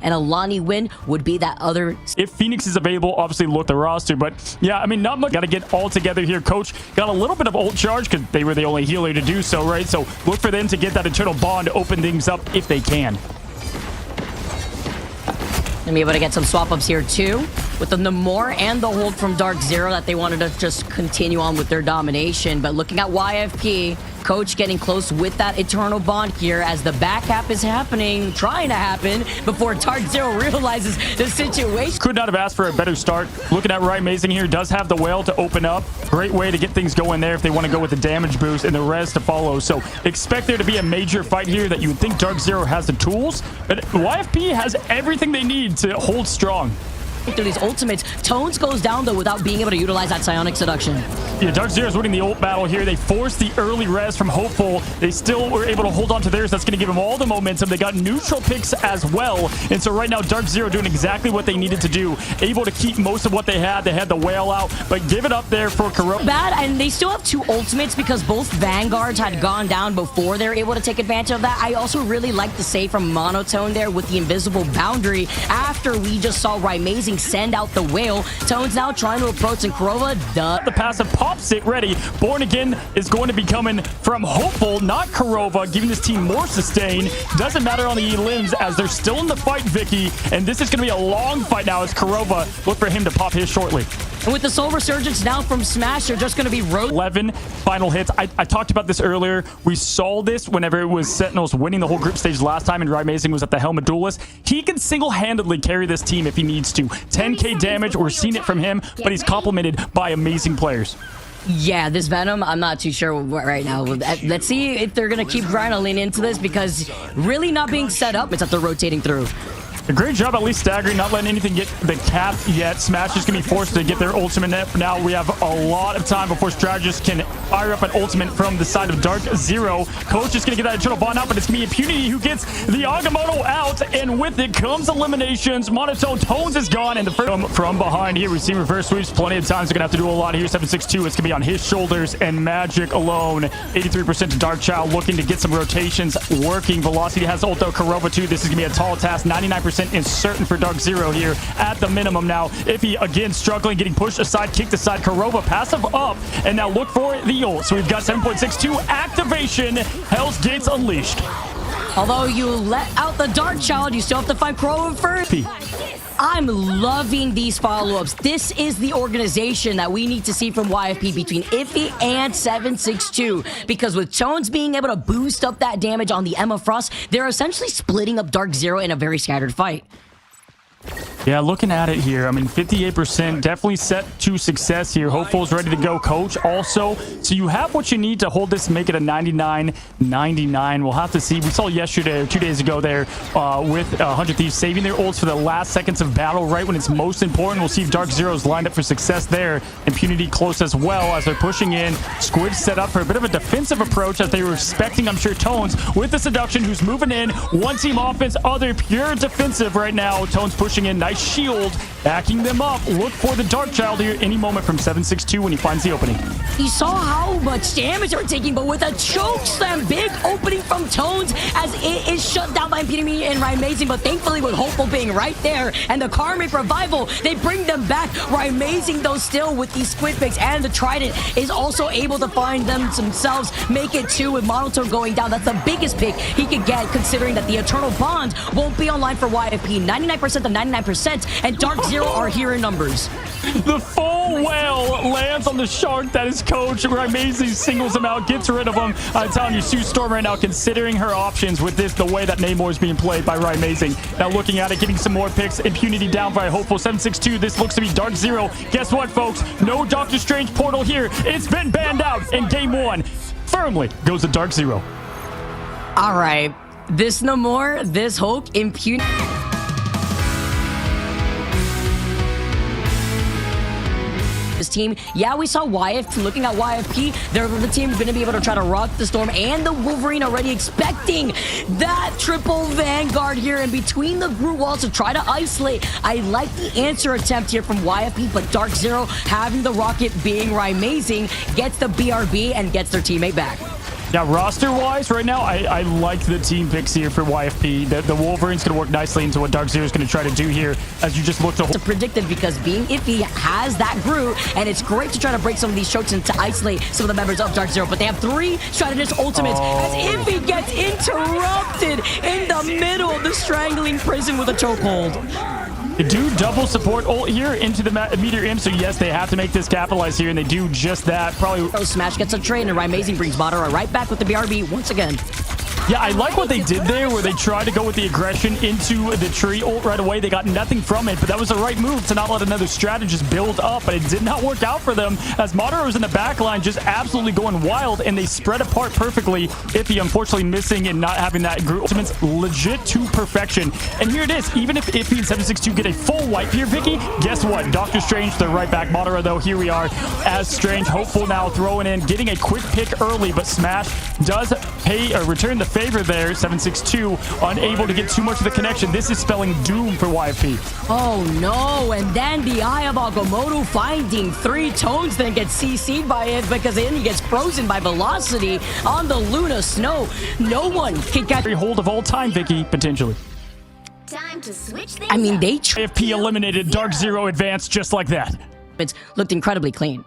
and a Lonnie win would be that other. If Phoenix is available, obviously look the roster, but yeah, I mean, not much. Got to get all together here. Coach got a little bit of ult charge because they were the only healer to do so, right? So look for them to get that eternal bond, open things up if they can. And be able to get some swap ups here too, with the Namor and the hold from Darkzerro that they wanted to just continue on with their domination. But looking at YFP, Coach getting close with that eternal bond here as the back half is happening, trying to happen before Darkzerro realizes the situation. Could not have asked for a better start. Looking at Amazing here, does have the whale to open up. Great way to get things going there if they want to go with the damage boost and the res to follow. So expect there to be a major fight here that you would think Darkzerro has the tools, but YFP has everything they need to hold strong. Through these ultimates, Tones goes down though without being able to utilize that psionic seduction. Yeah, Darkzerro's winning the ult battle here. They forced the early res from Hopeful. They still were able to hold on to theirs. That's going to give them all the momentum. They got neutral picks as well. And so right now, Darkzerro doing exactly what they needed to do. Able to keep most of what they had. They had the whale out, but give it up there for Kuro. Bad, and they still have two ultimates because both Vanguards had gone down before they're able to take advantage of that. I also really like the save from Monotone there with the invisible boundary after we just saw Amazing send out the whale. Tone's now trying to approach, and Kurova does. The passive pops it ready. Born Again is going to be coming from Hopeful, not Kurova, giving this team more sustain. Doesn't matter on the limbs as they're still in the fight, Vicky. And this is going to be a long fight now as Kurova look for him to pop his shortly. And with the Soul Resurgence now from Smash, they're just going to be 11 final hits. I talked about this earlier. We saw this whenever it was Sentinels winning the whole group stage last time and Amazing was at the helm of Duelist. He can single-handedly carry this team if he needs to. 10k damage, we're seeing it from him, but he's complemented by amazing players. Yeah, this Venom, I'm not too sure right now. Let's see if they're going to keep trying to lean into this because really not being set up, it's that they're rotating through. A great job at least staggering, not letting anything get the cap yet. Smash is going to be forced to get their ultimate up. Now we have a lot of time before strategists can fire up an ultimate from the side of Darkzerro. Coach is going to get that eternal bond out, but it's going to be Impunity who gets the Agamotto out, and with it comes eliminations. Monotone Tones is gone, and the first from behind here, we see reverse sweeps plenty of times. They're going to have to do a lot here. 762, it's going to be on his shoulders, and Magic alone. 83% to Darkchild, looking to get some rotations working. Velocity has ult though. Kurova too. This is going to be a tall task. 99% is certain for Darkzerro here at the minimum now. Iffy again struggling, getting pushed aside, kicked aside. Kurova passive up, and now look for the ult. So we've got 7.62 activation. Hell's Gates unleashed. Although you let out the Darkchild, you still have to find Kurova first. I'm loving these follow-ups. This is the organization that we need to see from YFP between Iffy and 762. Because with Tones being able to boost up that damage on the Emma Frost, they're essentially splitting up Darkzerro in a very scattered fight. Yeah, looking at it here, I mean, 58% definitely set to success here. Hopeful's ready to go. Coach also. So you have what you need to hold this and make it a 99-99. We'll have to see. We saw yesterday or 2 days ago there with 100 Thieves saving their ults for the last seconds of battle right when it's most important. We'll see if Darkzerro's lined up for success there. Impunity close as well as they're pushing in. Squid set up for a bit of a defensive approach as they were expecting, I'm sure, Tones with the seduction who's moving in. One team offense, other pure defensive right now. Tones pushing in. Nice shield, backing them up. Look for the Darkchild here any moment from 762 when he finds the opening. You saw how much damage they're taking, but with a choke slam, big opening from Tones as it is shut down by Impunity and Amazing, but thankfully with Hopeful being right there and the Karmic Revival, they bring them back. Amazing though still with these squid picks, and the Trident is also able to find them themselves, make it two with Monotone going down. That's the biggest pick he could get considering that the Eternal Bond won't be online for YFP. 99% of 99%, and Darkzerro are here in numbers. The full whale lands on the shark that is Coach. Amazing singles him out, gets rid of him. I'm telling you, Sue Storm right now considering her options with this, the way that Namor is being played by Amazing. Now looking at it, getting some more picks. Impunity down by Hopeful. 762, this looks to be Darkzerro. Guess what, folks? No Doctor Strange portal here. It's been banned out in game one. Firmly goes to Darkzerro. All right, this Namor, this Hulk, Impunity. This team, yeah, we saw YFP. Looking at YFP, they're the team going to be able to try to rock the Storm and the Wolverine, already expecting that triple Vanguard here in between the group walls to try to isolate. I like the answer attempt here from YFP, but Darkzerro having the rocket being Amazing gets the BRB and gets their teammate back. Yeah, roster-wise, right now, I like the team picks here for YFP. The Wolverine's going to work nicely into what Darkzerro is going to try to do here as you just look to... Predicted because being iffy has that Groot, and it's great to try to break some of these chokes and to isolate some of the members of Darkzerro, but they have 3 strategist ultimates as iffy gets interrupted in the middle of the strangling prison with a chokehold. They do double support ult here into the meteor imp, so yes, they have to make this capitalize here, and they do just that. Probably. Smash gets a trade, and Amazing brings Madara right back with the BRB once again. Yeah, I like what they did there, where they tried to go with the aggression into the tree ult right away. They got nothing from it, but that was the right move to not let another strategist build up, but it did not work out for them, as Madara was in the back line just absolutely going wild, and they spread apart perfectly. Iffy, unfortunately, missing and not having that group ultimates legit to perfection. And here it is. Even if Iffy and 762 get a full wipe here, Vicky, guess what? Doctor Strange, they're right back. Madara, though, here we are as Strange, hopeful now, throwing in, getting a quick pick early, but Smash does pay or return the favor there. 762 unable to get too much of the connection. This is spelling doom for YFP. Oh no, and then the Eye of Agamotto finding 3 tones, then gets CC'd by it because then he gets frozen by velocity on the Luna Snow. No one can catch hold of all time, Vicky, potentially. Time to switch things I mean, they YFP eliminated Darkzerro advanced just like that. It's looked incredibly clean.